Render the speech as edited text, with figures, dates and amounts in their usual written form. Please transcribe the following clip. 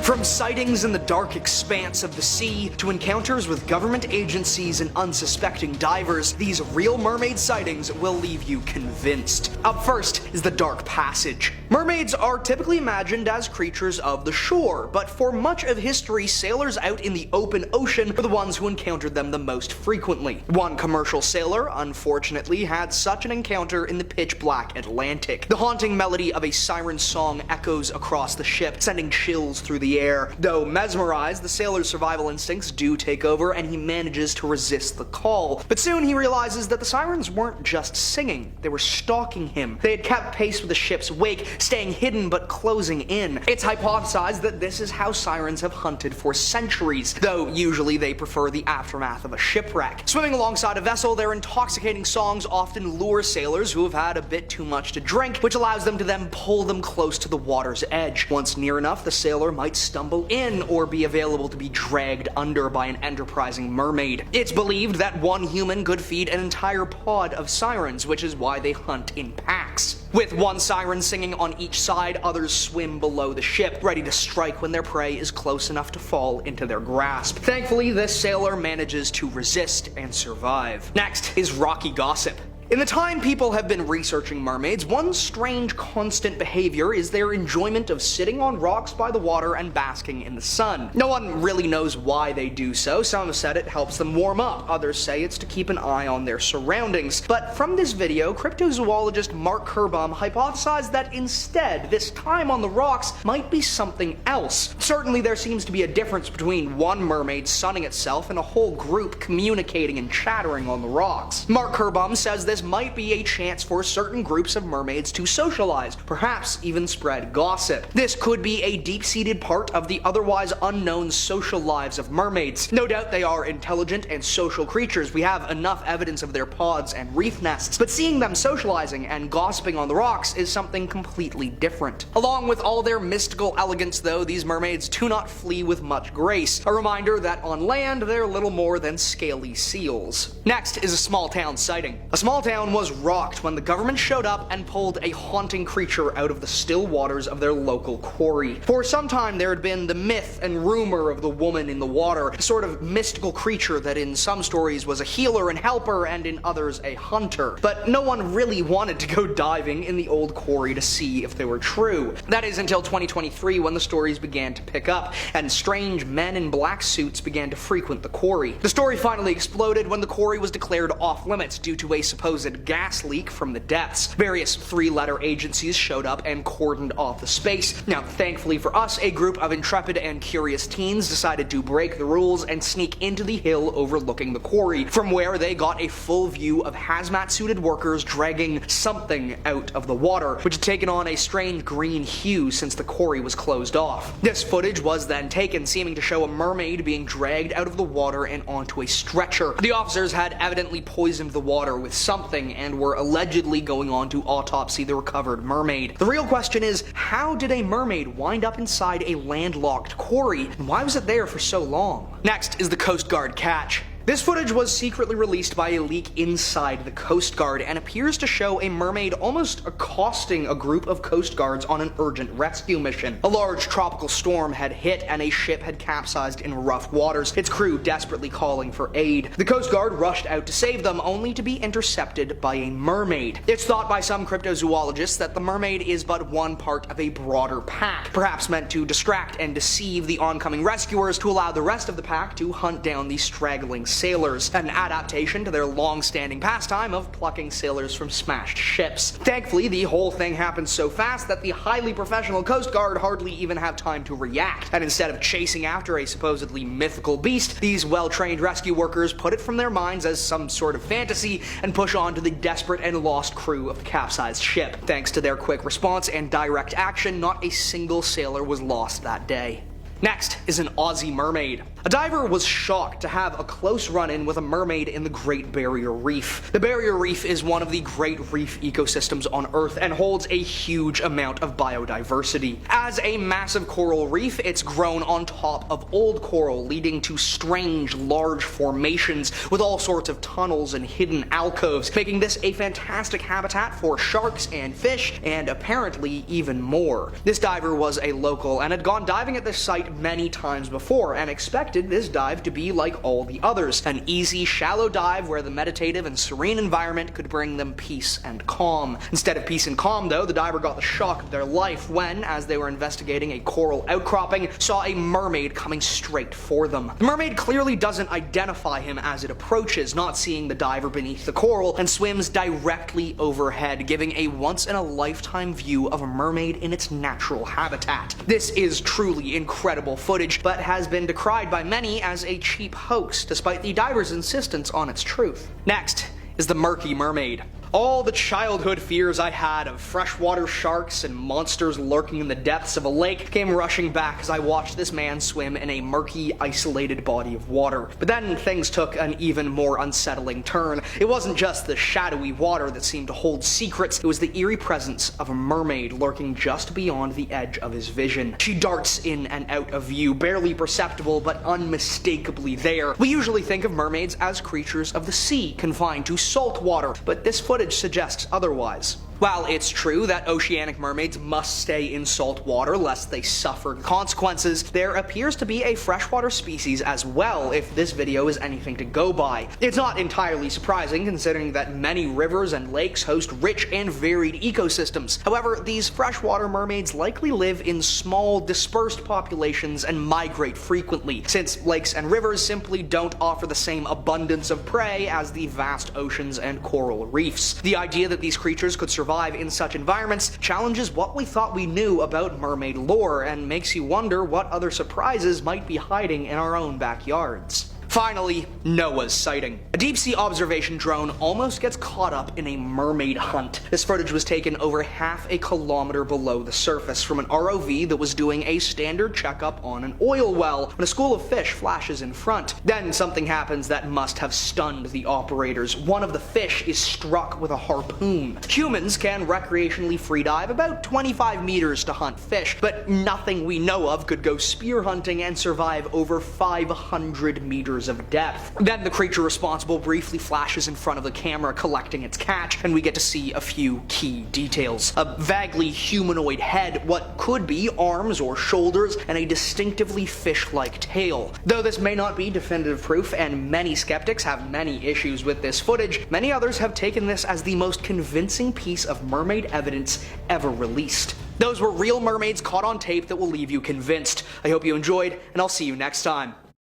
From sightings in the dark expanse of the sea to encounters with government agencies and unsuspecting divers, these real mermaid sightings will leave you convinced. Up first is the Dark Passage. Mermaids are typically imagined as creatures of the shore, but for much of history, sailors out in the open ocean were the ones who encountered them the most frequently. One commercial sailor, unfortunately, had such an encounter in the pitch-black Atlantic. The haunting melody of a siren song echoes across the ship, sending chills through the air. Though mesmerized, the sailor's survival instincts do take over and he manages to resist the call. But soon he realizes that the sirens weren't just singing, they were stalking him. They had kept pace with the ship's wake, staying hidden but closing in. It's hypothesized that this is how sirens have hunted for centuries, though usually they prefer the aftermath of a shipwreck. Swimming alongside a vessel, their intoxicating songs often lure sailors who have had a bit too much to drink, which allows them to then pull them close to the water's edge. Once near enough, the sailor might stumble in or be available to be dragged under by an enterprising mermaid. It's believed that one human could feed an entire pod of sirens, which is why they hunt in packs. With one siren singing on each side, others swim below the ship, ready to strike when their prey is close enough to fall into their grasp. Thankfully, this sailor manages to resist and survive. Next is rocky gossip. In the time people have been researching mermaids, one strange constant behavior is their enjoyment of sitting on rocks by the water and basking in the sun. No one really knows why they do so. Some have said it helps them warm up, others say it's to keep an eye on their surroundings. But from this video, cryptozoologist Mark Kerbaum hypothesized that instead, this time on the rocks might be something else. Certainly there seems to be a difference between one mermaid sunning itself and a whole group communicating and chattering on the rocks. Mark Kerbaum says this might be a chance for certain groups of mermaids to socialize, perhaps even spread gossip. This could be a deep-seated part of the otherwise unknown social lives of mermaids. No doubt they are intelligent and social creatures. We have enough evidence of their pods and reef nests, but seeing them socializing and gossiping on the rocks is something completely different. Along with all their mystical elegance, though, these mermaids do not flee with much grace. A reminder that on land, they're little more than scaly seals. Next is a small town sighting. A small town was rocked when the government showed up and pulled a haunting creature out of the still waters of their local quarry. For some time there had been the myth and rumor of the woman in the water, a sort of mystical creature that in some stories was a healer and helper and in others a hunter. But no one really wanted to go diving in the old quarry to see if they were true. That is until 2023 when the stories began to pick up and strange men in black suits began to frequent the quarry. The story finally exploded when the quarry was declared off limits due to a supposed gas leak from the depths. Various three-letter agencies showed up and cordoned off the space. Now, thankfully for us, a group of intrepid and curious teens decided to break the rules and sneak into the hill overlooking the quarry, from where they got a full view of hazmat-suited workers dragging something out of the water, which had taken on a strange green hue since the quarry was closed off. This footage was then taken, seeming to show a mermaid being dragged out of the water and onto a stretcher. The officers had evidently poisoned the water with something and were allegedly going on to autopsy the recovered mermaid. The real question is, how did a mermaid wind up inside a landlocked quarry, and why was it there for so long? Next is the Coast Guard catch. This footage was secretly released by a leak inside the Coast Guard and appears to show a mermaid almost accosting a group of Coast Guards on an urgent rescue mission. A large tropical storm had hit and a ship had capsized in rough waters, its crew desperately calling for aid. The Coast Guard rushed out to save them, only to be intercepted by a mermaid. It's thought by some cryptozoologists that the mermaid is but one part of a broader pack, perhaps meant to distract and deceive the oncoming rescuers to allow the rest of the pack to hunt down the straggling sailors, an adaptation to their long-standing pastime of plucking sailors from smashed ships. Thankfully, the whole thing happened so fast that the highly professional Coast Guard hardly even have time to react, and instead of chasing after a supposedly mythical beast, these well-trained rescue workers put it from their minds as some sort of fantasy and push on to the desperate and lost crew of the capsized ship. Thanks to their quick response and direct action, not a single sailor was lost that day. Next is an Aussie mermaid. A diver was shocked to have a close run-in with a mermaid in the Great Barrier Reef. The Barrier Reef is one of the great reef ecosystems on Earth and holds a huge amount of biodiversity. As a massive coral reef, it's grown on top of old coral, leading to strange, large formations with all sorts of tunnels and hidden alcoves, making this a fantastic habitat for sharks and fish, and apparently even more. This diver was a local and had gone diving at this site like many times before and expected this dive to be like all the others, an easy, shallow dive where the meditative and serene environment could bring them peace and calm. Instead of peace and calm, though, the diver got the shock of their life when, as they were investigating a coral outcropping, saw a mermaid coming straight for them. The mermaid clearly doesn't identify him as it approaches, not seeing the diver beneath the coral, and swims directly overhead, giving a once-in-a-lifetime view of a mermaid in its natural habitat. This is truly incredible footage, but has been decried by many as a cheap hoax, despite the diver's insistence on its truth. Next is the murky mermaid. All the childhood fears I had of freshwater sharks and monsters lurking in the depths of a lake came rushing back as I watched this man swim in a murky, isolated body of water. But then things took an even more unsettling turn. It wasn't just the shadowy water that seemed to hold secrets, it was the eerie presence of a mermaid lurking just beyond the edge of his vision. She darts in and out of view, barely perceptible but unmistakably there. We usually think of mermaids as creatures of the sea, confined to salt water, but this footage suggests otherwise. While it's true that oceanic mermaids must stay in salt water lest they suffer consequences, there appears to be a freshwater species as well if this video is anything to go by. It's not entirely surprising considering that many rivers and lakes host rich and varied ecosystems. However, these freshwater mermaids likely live in small, dispersed populations and migrate frequently, since lakes and rivers simply don't offer the same abundance of prey as the vast oceans and coral reefs. The idea that these creatures could survive in such environments challenges what we thought we knew about mermaid lore and makes you wonder what other surprises might be hiding in our own backyards. Finally, Noah's sighting. A deep-sea observation drone almost gets caught up in a mermaid hunt. This footage was taken over half a kilometer below the surface from an ROV that was doing a standard checkup on an oil well when a school of fish flashes in front. Then something happens that must have stunned the operators. One of the fish is struck with a harpoon. Humans can recreationally freedive about 25 meters to hunt fish, but nothing we know of could go spear hunting and survive over 500 meters of depth. Then the creature responsible briefly flashes in front of the camera collecting its catch, and we get to see a few key details. A vaguely humanoid head, what could be arms or shoulders, and a distinctively fish-like tail. Though this may not be definitive proof, and many skeptics have many issues with this footage, many others have taken this as the most convincing piece of mermaid evidence ever released. Those were real mermaids caught on tape that will leave you convinced. I hope you enjoyed, and I'll see you next time.